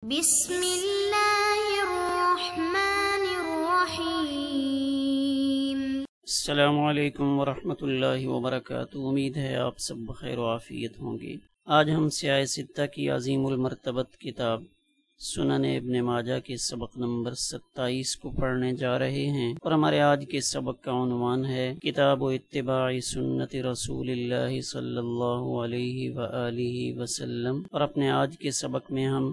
بسم اللہ الرحمن الرحیم۔ السلام علیکم ورحمۃ اللہ وبرکاتہ۔ امید ہے آپ سب بخیر و عافیت ہوں گے۔ آج ہم سیاہ ستہ کی عظیم المرتبت کتاب سنن ابن ماجہ کے سبق نمبر 27 کو پڑھنے جا رہے ہیں، اور ہمارے آج کے سبق کا عنوان ہے کتاب و اتباع سنت رسول اللہ صلی اللہ علیہ وآلہ وسلم۔ اور اپنے آج کے سبق میں ہم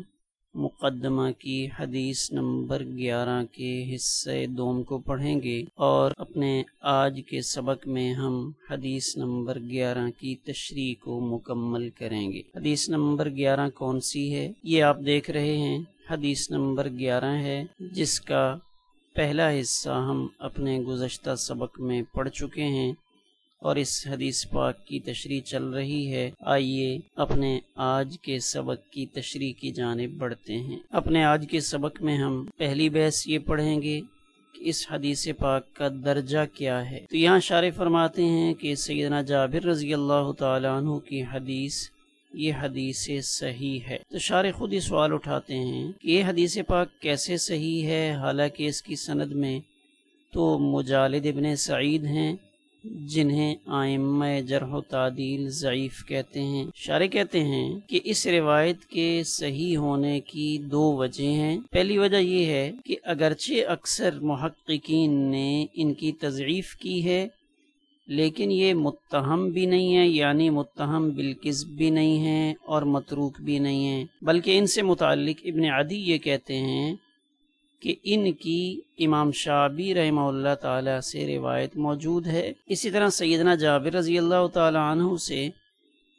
مقدمہ کی حدیث نمبر 11 کے حصے دوم کو پڑھیں گے، اور اپنے آج کے سبق میں ہم حدیث نمبر 11 کی تشریح کو مکمل کریں گے۔ حدیث نمبر 11 کون سی ہے؟ یہ آپ دیکھ رہے ہیں، حدیث نمبر 11 ہے، جس کا پہلا حصہ ہم اپنے گزشتہ سبق میں پڑھ چکے ہیں، اور اس حدیث پاک کی تشریح چل رہی ہے۔ آئیے اپنے آج کے سبق کی تشریح کی جانب بڑھتے ہیں۔ اپنے آج کے سبق میں ہم پہلی بحث یہ پڑھیں گے کہ اس حدیث پاک کا درجہ کیا ہے۔ تو یہاں شارح فرماتے ہیں کہ سیدنا جابر رضی اللہ تعالیٰ عنہ کی حدیث یہ حدیث صحیح ہے۔ تو شارح خود ہی سوال اٹھاتے ہیں کہ یہ حدیث پاک کیسے صحیح ہے، حالانکہ اس کی سند میں تو مجالد ابن سعید ہیں، جنہیں ائمہ جرح و تعدیل ضعیف کہتے ہیں۔ شارح کہتے ہیں کہ اس روایت کے صحیح ہونے کی دو وجہ ہیں۔ پہلی وجہ یہ ہے کہ اگرچہ اکثر محققین نے ان کی تضعیف کی ہے، لیکن یہ متہم بھی نہیں ہے، یعنی متہم بالکذب بھی نہیں ہے اور متروک بھی نہیں ہے، بلکہ ان سے متعلق ابن عدی یہ کہتے ہیں کہ ان کی امام شعبی رحمہ اللہ تعالی سے روایت موجود ہے۔ اسی طرح سیدنا جابر رضی اللہ تعالی عنہ سے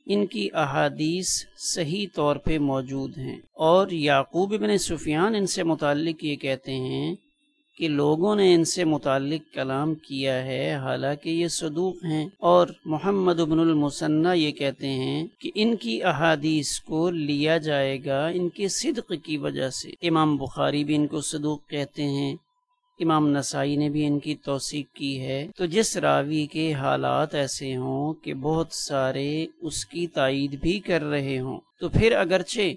ان کی احادیث صحیح طور پہ موجود ہیں، اور یعقوب ابن سفیان ان سے متعلق یہ کہتے ہیں کہ لوگوں نے ان سے متعلق کلام کیا ہے، حالانکہ یہ صدوق ہیں، اور محمد بن المثنی یہ کہتے ہیں کہ ان کی احادیث کو لیا جائے گا ان کے صدق کی وجہ سے۔ امام بخاری بھی ان کو صدوق کہتے ہیں، امام نسائی نے بھی ان کی توثیق کی ہے۔ تو جس راوی کے حالات ایسے ہوں کہ بہت سارے اس کی تائید بھی کر رہے ہوں، تو پھر اگرچہ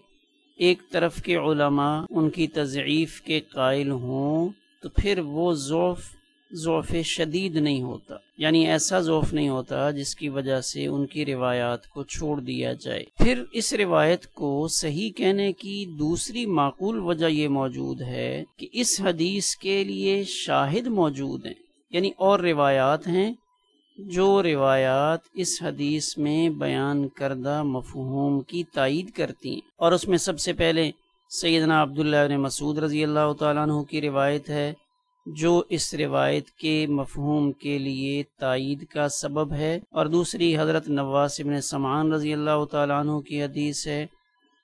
ایک طرف کے علماء ان کی تضعیف کے قائل ہوں، تو پھر وہ ضعف شدید نہیں ہوتا، یعنی ایسا ضعف نہیں ہوتا جس کی وجہ سے ان کی روایات کو چھوڑ دیا جائے۔ پھر اس روایت کو صحیح کہنے کی دوسری معقول وجہ یہ موجود ہے کہ اس حدیث کے لیے شاہد موجود ہیں، یعنی اور روایات ہیں جو روایات اس حدیث میں بیان کردہ مفہوم کی تائید کرتی ہیں، اور اس میں سب سے پہلے سیدنا عبداللہ بن مسعود رضی اللہ تعالیٰ عنہ کی روایت ہے، جو اس روایت کے مفہوم کے لیے تائید کا سبب ہے، اور دوسری حضرت نواس بن سمعان رضی اللہ تعالیٰ عنہ کی حدیث ہے،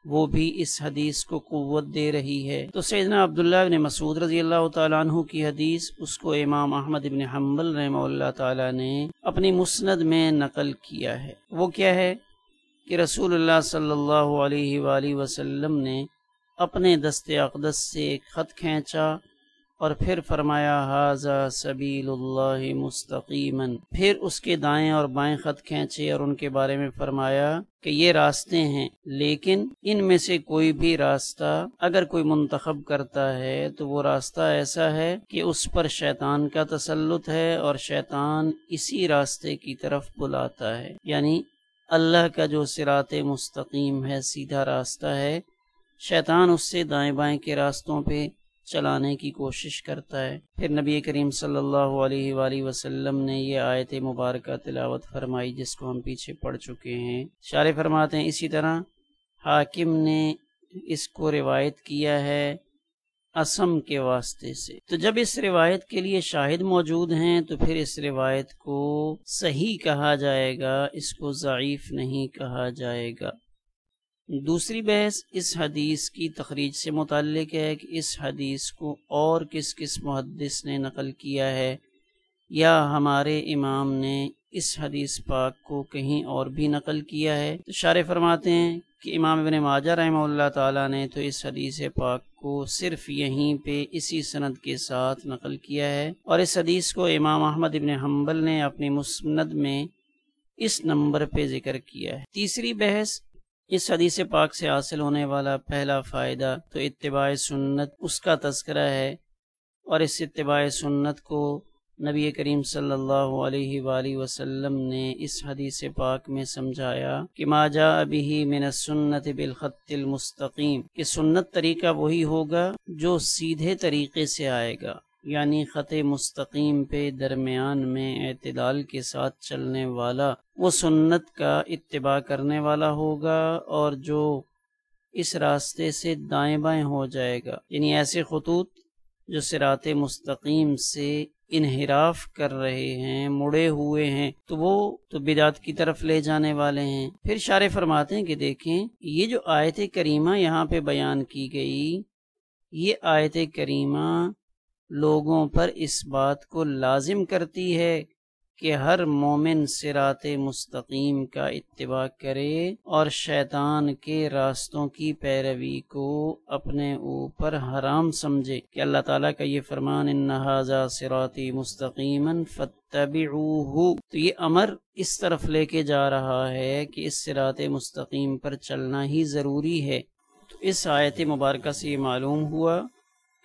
وہ بھی اس حدیث کو قوت دے رہی ہے۔ تو سیدنا عبداللہ بن مسعود رضی اللہ تعالیٰ عنہ کی حدیث، اس کو امام احمد بن حنبل رحمہ اللہ تعالیٰ نے اپنی مسند میں نقل کیا ہے۔ وہ کیا ہے کہ رسول اللہ صلی اللہ علیہ وآلہ وسلم نے اپنے دست اقدس سے ایک خط کھینچا اور پھر فرمایا ھذا سبیل اللہ مستقیما، پھر اس کے دائیں اور بائیں خط کھینچے اور ان کے بارے میں فرمایا کہ یہ راستے ہیں، لیکن ان میں سے کوئی بھی راستہ اگر کوئی منتخب کرتا ہے تو وہ راستہ ایسا ہے کہ اس پر شیطان کا تسلط ہے، اور شیطان اسی راستے کی طرف بلاتا ہے، یعنی اللہ کا جو صراط مستقیم ہے، سیدھا راستہ ہے، شیطان اس سے دائیں بائیں کے راستوں پہ چلانے کی کوشش کرتا ہے۔ پھر نبی کریم صلی اللہ علیہ وآلہ وسلم نے یہ آیت مبارکہ تلاوت فرمائی، جس کو ہم پیچھے پڑھ چکے ہیں۔ شارح فرماتے ہیں اسی طرح حاکم نے اس کو روایت کیا ہے اسم کے واسطے سے۔ تو جب اس روایت کے لیے شاہد موجود ہیں تو پھر اس روایت کو صحیح کہا جائے گا، اس کو ضعیف نہیں کہا جائے گا۔ دوسری بحث اس حدیث کی تخریج سے متعلق ہے کہ اس حدیث کو اور کس کس محدث نے نقل کیا ہے، یا ہمارے امام نے اس حدیث پاک کو کہیں اور بھی نقل کیا ہے۔ تو شارح فرماتے ہیں کہ امام ابن ماجہ رحمہ اللہ تعالیٰ نے تو اس حدیث پاک کو صرف یہیں پہ اسی سند کے ساتھ نقل کیا ہے، اور اس حدیث کو امام احمد ابن حنبل نے اپنی مسند میں اس نمبر پہ ذکر کیا ہے۔ تیسری بحث اس حدیث پاک سے حاصل ہونے والا پہلا فائدہ تو اتباع سنت اس کا تذکرہ ہے، اور اس اتباع سنت کو نبی کریم صلی اللہ علیہ وآلہ وسلم نے اس حدیث پاک میں سمجھایا کہ ما جاء بہ من السنت بالخط المستقیم، کہ سنت طریقہ وہی ہوگا جو سیدھے طریقے سے آئے گا، یعنی خط مستقیم پہ درمیان میں اعتدال کے ساتھ چلنے والا وہ سنت کا اتباع کرنے والا ہوگا، اور جو اس راستے سے دائیں بائیں ہو جائے گا، یعنی ایسے خطوط جو صراط مستقیم سے انحراف کر رہے ہیں، مڑے ہوئے ہیں، تو وہ تو بدعت کی طرف لے جانے والے ہیں۔ پھر شارح فرماتے ہیں کہ دیکھیں یہ جو آیت کریمہ یہاں پہ بیان کی گئی، یہ آیت کریمہ لوگوں پر اس بات کو لازم کرتی ہے کہ ہر مومن صراط مستقیم کا اتباع کرے اور شیطان کے راستوں کی پیروی کو اپنے اوپر حرام سمجھے، کہ اللہ تعالیٰ کا یہ فرمان ان ھذا صراطی مستقیما فاتبعوہ، تو یہ امر اس طرف لے کے جا رہا ہے کہ اس صراط مستقیم پر چلنا ہی ضروری ہے۔ تو اس آیت مبارکہ سے یہ معلوم ہوا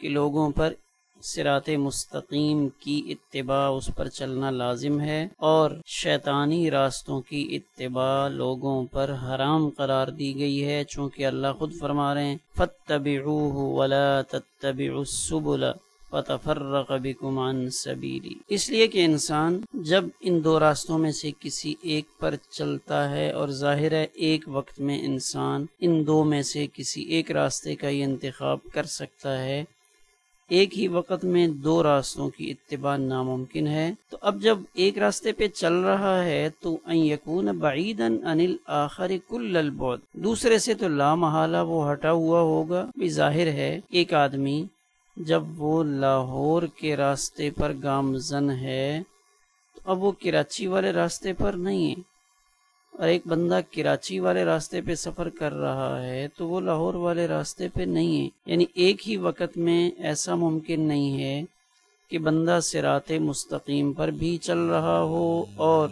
کہ لوگوں پر صراط مستقیم کی اتباع اس پر چلنا لازم ہے، اور شیطانی راستوں کی اتباع لوگوں پر حرام قرار دی گئی ہے، چونکہ اللہ خود فرما رہے ہیں فَاتَّبِعُوهُ وَلَا تَتَّبِعُوا السُّبُلَ فَتَفَرَّقَ بِكُمْ عَنْ سَبِيلِهِ، اس لیے کہ انسان جب ان دو راستوں میں سے کسی ایک پر چلتا ہے، اور ظاہر ہے ایک وقت میں انسان ان دو میں سے کسی ایک راستے کا ہی انتخاب کر سکتا ہے، ایک ہی وقت میں دو راستوں کی اتباع ناممکن ہے، تو اب جب ایک راستے پہ چل رہا ہے تو ان یکون بعیدا عن الآخر کل البعد، دوسرے سے تو لا محالہ وہ ہٹا ہوا ہوگا۔ بھی ظاہر ہے ایک آدمی جب وہ لاہور کے راستے پر گامزن ہے تو اب وہ کراچی والے راستے پر نہیں ہے، اور ایک بندہ کراچی والے راستے پہ سفر کر رہا ہے تو وہ لاہور والے راستے پہ نہیں ہے، یعنی ایک ہی وقت میں ایسا ممکن نہیں ہے کہ بندہ صراط مستقیم پر بھی چل رہا ہو اور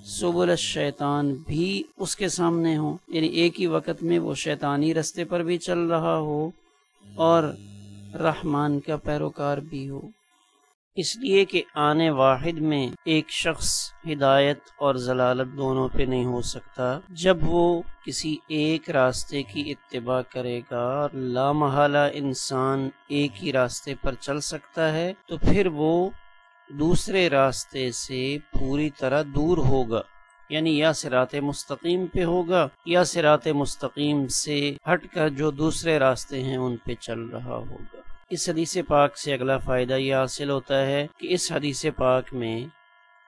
سبل الشیطان بھی اس کے سامنے ہو، یعنی ایک ہی وقت میں وہ شیطانی راستے پر بھی چل رہا ہو اور رحمان کا پیروکار بھی ہو، اس لیے کہ آنے واحد میں ایک شخص ہدایت اور ضلالت دونوں پہ نہیں ہو سکتا۔ جب وہ کسی ایک راستے کی اتباع کرے گا اور لا محالہ انسان ایک ہی راستے پر چل سکتا ہے، تو پھر وہ دوسرے راستے سے پوری طرح دور ہوگا، یعنی یا صراط مستقیم پہ ہوگا یا صراط مستقیم سے ہٹ کر جو دوسرے راستے ہیں ان پہ چل رہا ہوگا۔ اس حدیث پاک سے اگلا فائدہ یہ حاصل ہوتا ہے کہ اس حدیث پاک میں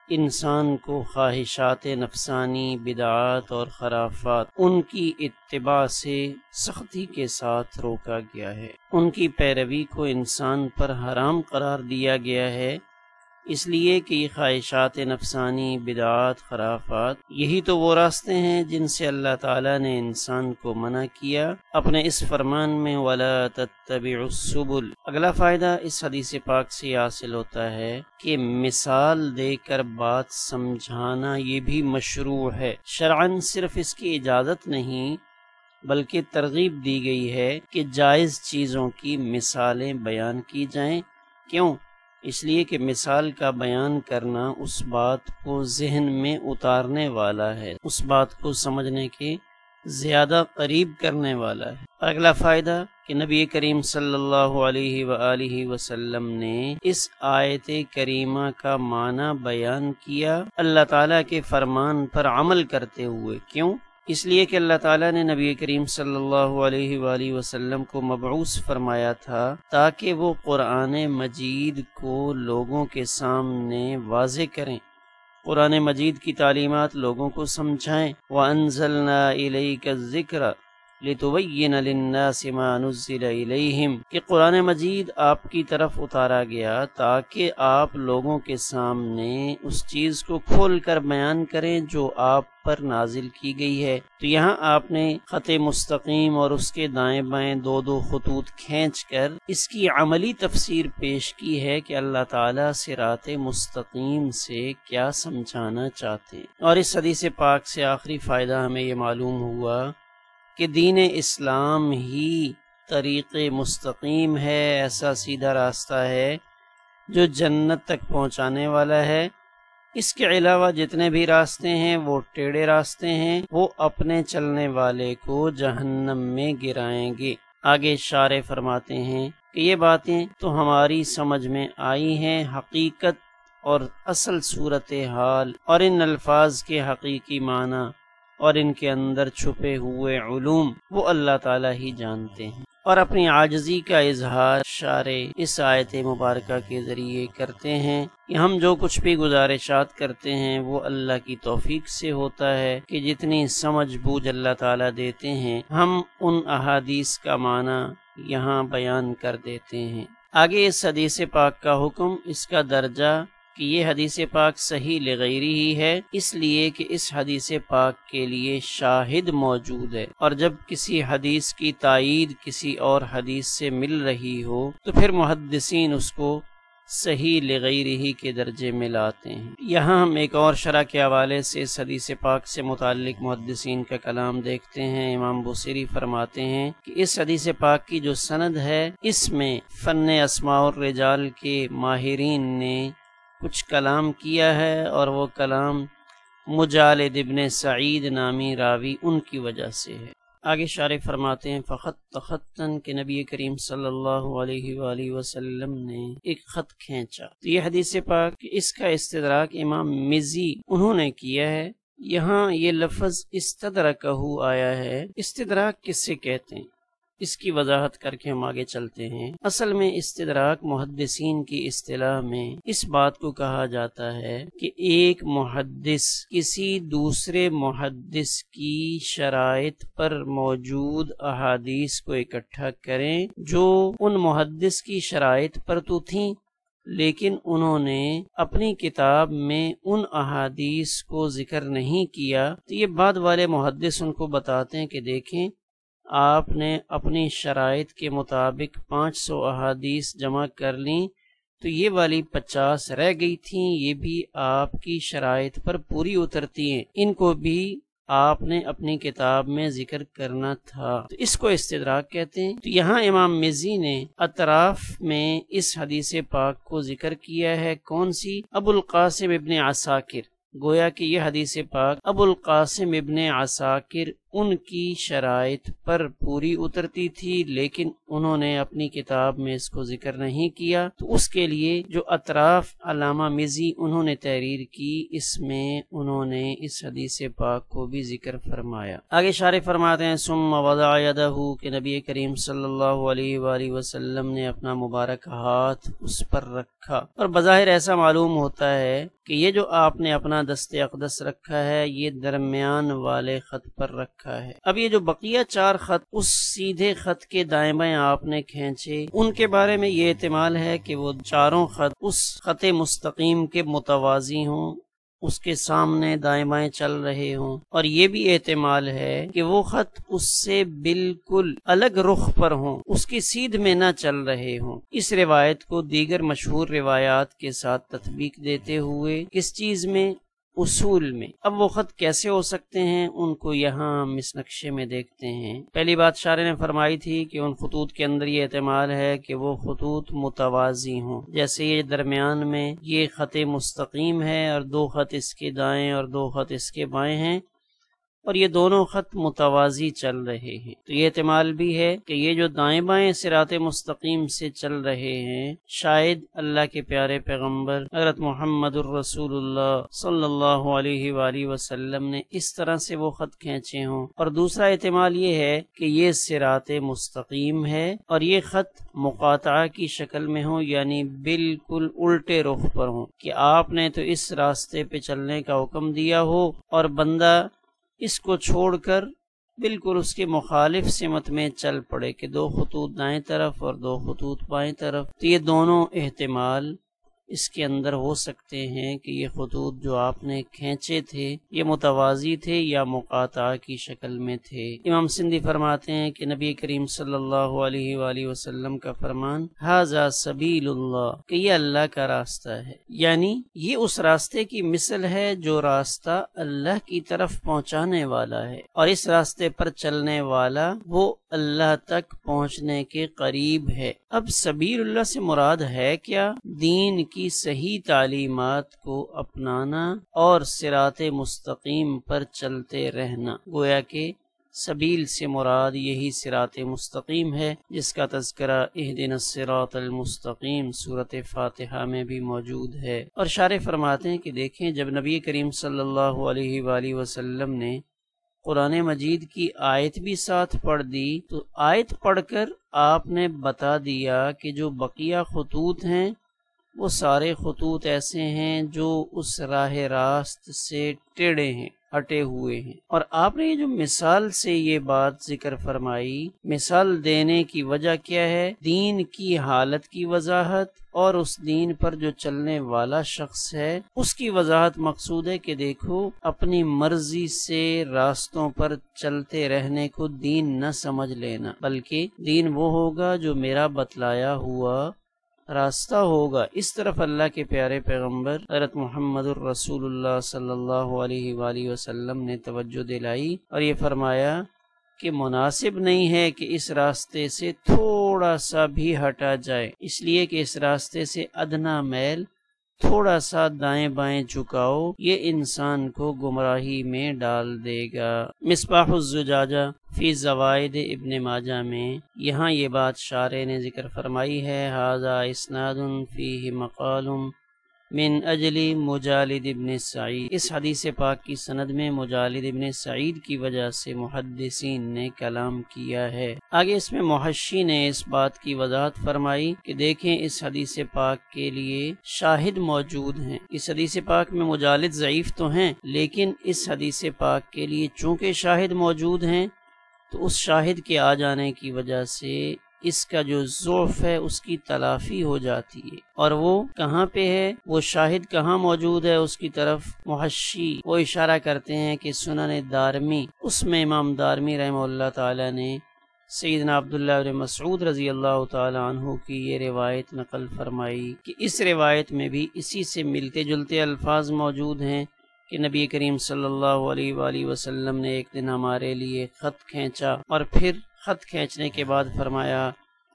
انسان کو خواہشات نفسانی، بدعات اور خرافات ان کی اتباع سے سختی کے ساتھ روکا گیا ہے، ان کی پیروی کو انسان پر حرام قرار دیا گیا ہے، اس لیے کہ یہ خواہشات نفسانی، بدعات، خرافات یہی تو وہ راستے ہیں جن سے اللہ تعالیٰ نے انسان کو منع کیا اپنے اس فرمان میں وَلَا تَتَّبِعُوا السُّبُلَ۔ اگلا فائدہ اس حدیث پاک سے حاصل ہوتا ہے کہ مثال دے کر بات سمجھانا یہ بھی مشروع ہے، شرعاً صرف اس کی اجازت نہیں بلکہ ترغیب دی گئی ہے کہ جائز چیزوں کی مثالیں بیان کی جائیں۔ کیوں؟ اس لیے کہ مثال کا بیان کرنا اس بات کو ذہن میں اتارنے والا ہے، اس بات کو سمجھنے کے زیادہ قریب کرنے والا ہے۔ اگلا فائدہ کہ نبی کریم صلی اللہ علیہ وآلہ وسلم نے اس آیت کریمہ کا معنی بیان کیا اللہ تعالیٰ کے فرمان پر عمل کرتے ہوئے۔ کیوں؟ اس لیے کہ اللہ تعالیٰ نے نبی کریم صلی اللہ علیہ وآلہ وسلم کو مبعوث فرمایا تھا تاکہ وہ قرآن مجید کو لوگوں کے سامنے واضح کریں، قرآن مجید کی تعلیمات لوگوں کو سمجھائیں۔ وَأَنزَلْنَا إِلَيْكَ الذِّكْرَ لِتُبَيِّنَ لِلنَّاسِ مَا نُزِّلَ إِلَيْهِمْ کہ قرآن مجید آپ کی طرف اتارا گیا تاکہ آپ لوگوں کے سامنے اس چیز کو کھول کر بیان کریں جو آپ پر نازل کی گئی ہے۔ تو یہاں آپ نے خط مستقیم اور اس کے دائیں بائیں دو دو خطوط کھینچ کر اس کی عملی تفسیر پیش کی ہے کہ اللہ تعالیٰ صراط مستقیم سے کیا سمجھانا چاہتے ہیں۔ اور اس حدیث پاک سے آخری فائدہ ہمیں یہ معلوم ہوا کہ دین اسلام ہی طریق مستقیم ہے، ایسا سیدھا راستہ ہے جو جنت تک پہنچانے والا ہے۔ اس کے علاوہ جتنے بھی راستے ہیں وہ ٹیڑھے راستے ہیں، وہ اپنے چلنے والے کو جہنم میں گرائیں گے۔ آگے شارح فرماتے ہیں کہ یہ باتیں تو ہماری سمجھ میں آئی ہیں، حقیقت اور اصل صورتحال اور ان الفاظ کے حقیقی معنی اور ان کے اندر چھپے ہوئے علوم وہ اللہ تعالیٰ ہی جانتے ہیں، اور اپنی عاجزی کا اظہار شارح اس آیت مبارکہ کے ذریعے کرتے ہیں کہ ہم جو کچھ بھی گزارشات کرتے ہیں وہ اللہ کی توفیق سے ہوتا ہے کہ جتنی سمجھ بوجھ اللہ تعالیٰ دیتے ہیں ہم ان احادیث کا معنی یہاں بیان کر دیتے ہیں۔ آگے اس حدیث پاک کا حکم، اس کا درجہ کہ یہ حدیث پاک صحیح لغیری ہی ہے، اس لیے کہ اس حدیث پاک کے لیے شاہد موجود ہے، اور جب کسی حدیث کی تائید کسی اور حدیث سے مل رہی ہو تو پھر محدثین اس کو صحیح لغیری ہی کے درجے میں لاتے ہیں۔ یہاں ہم ایک اور شرح کے حوالے سے اس حدیث پاک سے متعلق محدثین کا کلام دیکھتے ہیں۔ امام بوصیری فرماتے ہیں کہ اس حدیث پاک کی جو سند ہے اس میں فن اسماء الرجال کے ماہرین نے کچھ کلام کیا ہے، اور وہ کلام مجالد ابن سعید نامی راوی ان کی وجہ سے ہے۔ آگے شارح فرماتے ہیں فخط خطن کہ نبی کریم صلی اللہ علیہ وآلہ وسلم نے ایک خط کھینچا۔ تو یہ حدیث پاک اس کا استدراک امام مزی انہوں نے کیا ہے۔ یہاں یہ لفظ استدرکہ آیا ہے، استدراک کس سے کہتے ہیں اس کی وضاحت کر کے ہم آگے چلتے ہیں۔ اصل میں استدراک محدثین کی اصطلاح میں اس بات کو کہا جاتا ہے کہ ایک محدث کسی دوسرے محدث کی شرائط پر موجود احادیث کو اکٹھا کریں جو ان محدث کی شرائط پر تو تھیں، لیکن انہوں نے اپنی کتاب میں ان احادیث کو ذکر نہیں کیا، تو یہ بعد والے محدث ان کو بتاتے ہیں کہ دیکھیں آپ نے اپنی شرائط کے مطابق 500 احادیث جمع کر لیں، تو یہ والی 50 رہ گئی تھیں، یہ بھی آپ کی شرائط پر پوری اترتی ہیں، ان کو بھی آپ نے اپنی کتاب میں ذکر کرنا تھا، تو اس کو استدراک کہتے ہیں۔ تو یہاں امام مزی نے اطراف میں اس حدیث پاک کو ذکر کیا ہے، کون سی؟ ابو القاسم ابن عساکر، گویا کہ یہ حدیث پاک ابو القاسم ابن عساکر ان کی شرائط پر پوری اترتی تھی، لیکن انہوں نے اپنی کتاب میں اس کو ذکر نہیں کیا، تو اس کے لیے جو اطراف علامہ مزی انہوں نے تحریر کی اس میں انہوں نے اس حدیث پاک کو بھی ذکر فرمایا۔ آگے شارح فرماتے ہیں ثم وضع یدہ کہ نبی کریم صلی اللہ علیہ وآلہ وسلم نے اپنا مبارک ہاتھ اس پر رکھا، اور بظاہر ایسا معلوم ہوتا ہے کہ یہ جو آپ نے اپنا دست اقدس رکھا ہے یہ درمیان والے خط پر رکھا ہے۔ اب یہ جو بقیہ 4 خط اس سیدھے خط کے دائیں بائیں آپ نے کھینچے، ان کے بارے میں یہ احتمال ہے کہ وہ چاروں خط اس خط مستقیم کے متوازی ہوں، اس کے سامنے دائیں بائیں چل رہے ہوں، اور یہ بھی احتمال ہے کہ وہ خط اس سے بالکل الگ رخ پر ہوں، اس کی سیدھ میں نہ چل رہے ہوں۔ اس روایت کو دیگر مشہور روایات کے ساتھ تطبیق دیتے ہوئے کس چیز میں؟ اصول میں۔ اب وہ خط کیسے ہو سکتے ہیں ان کو یہاں ہم اس نقشے میں دیکھتے ہیں۔ پہلی بات شارح نے فرمائی تھی کہ ان خطوط کے اندر یہ احتمال ہے کہ وہ خطوط متوازی ہوں، جیسے یہ درمیان میں یہ خط مستقیم ہے اور 2 خط اس کے دائیں اور 2 خط اس کے بائیں ہیں، اور یہ دونوں خط متوازی چل رہے ہیں، تو یہ احتمال بھی ہے کہ یہ جو دائیں بائیں صراط مستقیم سے چل رہے ہیں شاید اللہ کے پیارے پیغمبر حضرت محمد الرسول اللہ صلی اللہ علیہ وآلہ وسلم نے اس طرح سے وہ خط کھینچے ہوں، اور دوسرا احتمال یہ ہے کہ یہ صراط مستقیم ہے اور یہ خط مقاطعہ کی شکل میں ہوں، یعنی بالکل الٹے رخ پر ہوں، کہ آپ نے تو اس راستے پہ چلنے کا حکم دیا ہو اور بندہ اس کو چھوڑ کر بالکل اس کے مخالف سمت میں چل پڑے کہ 2 خطوط دائیں طرف اور 2 خطوط بائیں طرف، تو یہ دونوں احتمال اس کے اندر ہو سکتے ہیں کہ یہ خطوط جو آپ نے کھینچے تھے یہ متوازی تھے یا مقاطعہ کی شکل میں تھے۔ امام سندھی فرماتے ہیں کہ نبی کریم صلی اللہ علیہ وآلہ وسلم کا فرمان ھذا سبیل اللہ، کہ یہ اللہ کا راستہ ہے، یعنی یہ اس راستے کی مثل ہے جو راستہ اللہ کی طرف پہنچانے والا ہے، اور اس راستے پر چلنے والا وہ اللہ تک پہنچنے کے قریب ہے۔ اب سبیل اللہ سے مراد ہے کیا؟ دین کی صحیح تعلیمات کو اپنانا اور صراط مستقیم پر چلتے رہنا۔ گویا کہ سبیل سے مراد یہی صراط مستقیم ہے جس کا تذکرہ اہدنا الصراط المستقیم سورۃ فاتحہ میں بھی موجود ہے۔ اور شارح فرماتے ہیں کہ دیکھیں، جب نبی کریم صلی اللہ علیہ وآلہ وسلم نے قرآن مجید کی آیت بھی ساتھ پڑھ دی تو آیت پڑھ کر آپ نے بتا دیا کہ جو بقیہ خطوط ہیں وہ سارے خطوط ایسے ہیں جو اس راہ راست سے ٹیڑھے ہیں، ہٹے ہوئے ہیں۔ اور آپ نے یہ جو مثال سے یہ بات ذکر فرمائی، مثال دینے کی وجہ کیا ہے؟ دین کی حالت کی وضاحت اور اس دین پر جو چلنے والا شخص ہے اس کی وضاحت مقصود ہے کہ دیکھو، اپنی مرضی سے راستوں پر چلتے رہنے کو دین نہ سمجھ لینا، بلکہ دین وہ ہوگا جو میرا بتلایا ہوا راستہ ہوگا۔ اس طرف اللہ کے پیارے پیغمبر حضرت محمد الرسول اللہ صلی اللہ علیہ وآلہ وسلم نے توجہ دلائی اور یہ فرمایا کہ مناسب نہیں ہے کہ اس راستے سے تھوڑا سا بھی ہٹا جائے، اس لیے کہ اس راستے سے ادنا میل، تھوڑا سا دائیں بائیں جھکاؤ، یہ انسان کو گمراہی میں ڈال دے گا۔ مصباح الزجاجہ فی زوائد ابن ماجہ میں یہاں یہ بات شارح نے ذکر فرمائی ہے، ھذا اسناد فیہ مقال من اجل مجالد ابن سعید۔ اس حدیث پاک کی سند میں مجالد ابن سعید کی وجہ سے محدثین نے کلام کیا ہے۔ آگے اس میں محشی نے اس بات کی وضاحت فرمائی کہ دیکھیں، اس حدیث پاک کے لیے شاہد موجود ہیں۔ اس حدیث پاک میں مجالد ضعیف تو ہیں، لیکن اس حدیث پاک کے لیے چونکہ شاہد موجود ہیں تو اس شاہد کے آ جانے کی وجہ سے اس کا جو ضعف ہے اس کی تلافی ہو جاتی ہے۔ اور وہ کہاں پہ ہے، وہ شاہد کہاں موجود ہے، اس کی طرف محشی وہ اشارہ کرتے ہیں کہ سنن دارمی، اس میں امام دارمی رحمہ اللہ تعالی نے سیدنا عبداللہ بن مسعود رضی اللہ تعالی عنہ کی یہ روایت نقل فرمائی کہ اس روایت میں بھی اسی سے ملتے جلتے الفاظ موجود ہیں کہ نبی کریم صلی اللہ علیہ وآلہ وسلم نے ایک دن ہمارے لیے خط کھینچا اور پھر خط کھینچنے کے بعد فرمایا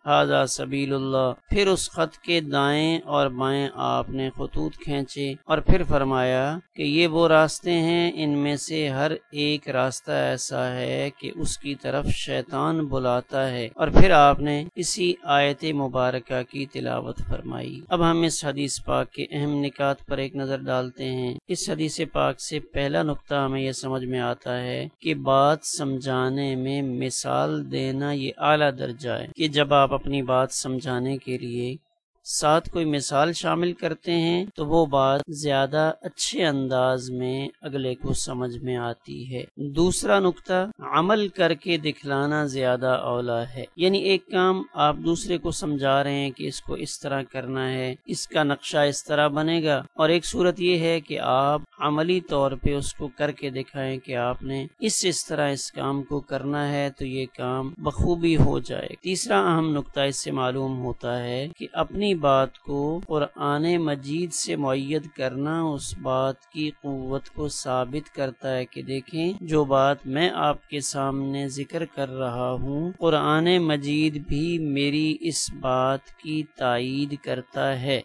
ھذا سبیل اللہ، پھر اس خط کے دائیں اور بائیں آپ نے خطوط کھینچے اور پھر فرمایا کہ یہ وہ راستے ہیں، ان میں سے ہر ایک راستہ ایسا ہے کہ اس کی طرف شیطان بلاتا ہے، اور پھر آپ نے اسی آیت مبارکہ کی تلاوت فرمائی۔ اب ہم اس حدیث پاک کے اہم نکات پر ایک نظر ڈالتے ہیں۔ اس حدیث پاک سے پہلا نقطہ ہمیں یہ سمجھ میں آتا ہے کہ بات سمجھانے میں مثال دینا یہ اعلیٰ درجہ ہے کہ جب آپ اپنی بات سمجھانے کے لیے ساتھ کوئی مثال شامل کرتے ہیں تو وہ بات زیادہ اچھے انداز میں اگلے کو سمجھ میں آتی ہے۔ دوسرا نقطہ، عمل کر کے دکھلانا زیادہ اولا ہے، یعنی ایک کام آپ دوسرے کو سمجھا رہے ہیں کہ اس کو اس طرح کرنا ہے، اس کا نقشہ اس طرح بنے گا، اور ایک صورت یہ ہے کہ آپ عملی طور پہ اس کو کر کے دکھائیں کہ آپ نے اس طرح اس کام کو کرنا ہے تو یہ کام بخوبی ہو جائے۔ تیسرا اہم نقطہ اس سے معلوم ہوتا ہے کہ اپنی بات کو قرآن مجید سے مؤید کرنا اس بات کی قوت کو ثابت کرتا ہے کہ دیکھیں، جو بات میں آپ کے سامنے ذکر کر رہا ہوں قرآن مجید بھی میری اس بات کی تائید کرتا ہے۔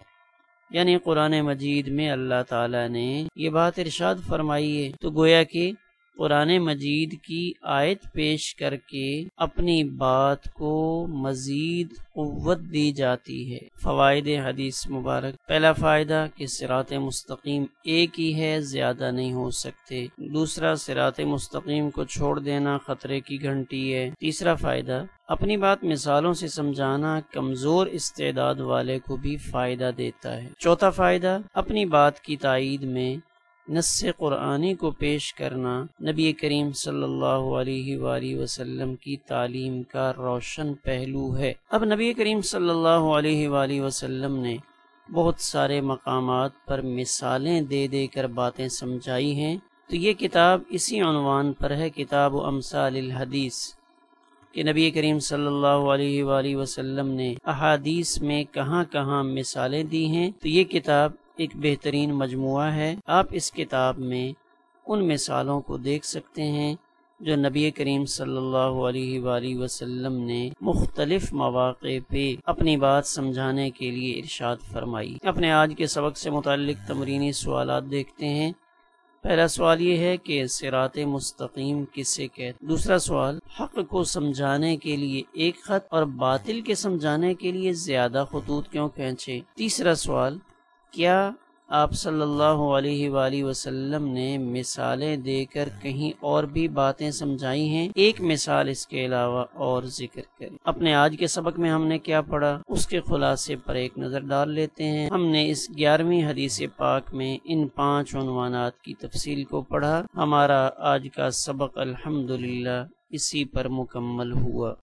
یعنی قرآن مجید میں اللہ تعالیٰ نے یہ بات ارشاد فرمائی ہے، تو گویا کہ قرآن مجید کی آیت پیش کر کے اپنی بات کو مزید قوت دی جاتی ہے۔ فوائد حدیث مبارک، پہلا فائدہ کہ صراط مستقیم ایک ہی ہے، زیادہ نہیں ہو سکتے۔ دوسرا، صراط مستقیم کو چھوڑ دینا خطرے کی گھنٹی ہے۔ تیسرا فائدہ، اپنی بات مثالوں سے سمجھانا کمزور استعداد والے کو بھی فائدہ دیتا ہے۔ چوتھا فائدہ، اپنی بات کی تائید میں نص قرآنی کو پیش کرنا نبی کریم صلی اللہ علیہ وآلہ وسلم کی تعلیم کا روشن پہلو ہے۔ اب نبی کریم صلی اللہ علیہ وآلہ وسلم نے بہت سارے مقامات پر مثالیں دے دے کر باتیں سمجھائی ہیں، تو یہ کتاب اسی عنوان پر ہے، کتاب امثال الحدیث، کہ نبی کریم صلی اللہ علیہ وآلہ وسلم نے احادیث میں کہاں کہاں مثالیں دی ہیں۔ تو یہ کتاب ایک بہترین مجموعہ ہے، آپ اس کتاب میں ان مثالوں کو دیکھ سکتے ہیں جو نبی کریم صلی اللہ علیہ وآلہ وسلم نے مختلف مواقع پہ اپنی بات سمجھانے کے لیے ارشاد فرمائی۔ اپنے آج کے سبق سے متعلق تمرینی سوالات دیکھتے ہیں۔ پہلا سوال یہ ہے کہ صراط مستقیم کسے کہتے؟ دوسرا سوال، حق کو سمجھانے کے لیے ایک خط اور باطل کے سمجھانے کے لیے زیادہ خطوط کیوں کھینچے؟ تیسرا سوال، کیا آپ صلی اللہ علیہ وآلہ وسلم نے مثالیں دے کر کہیں اور بھی باتیں سمجھائی ہیں؟ ایک مثال اس کے علاوہ اور ذکر کریں۔ اپنے آج کے سبق میں ہم نے کیا پڑھا اس کے خلاصے پر ایک نظر ڈال لیتے ہیں۔ ہم نے اس 11ویں حدیث پاک میں ان 5 عنوانات کی تفصیل کو پڑھا۔ ہمارا آج کا سبق الحمدللہ اسی پر مکمل ہوا۔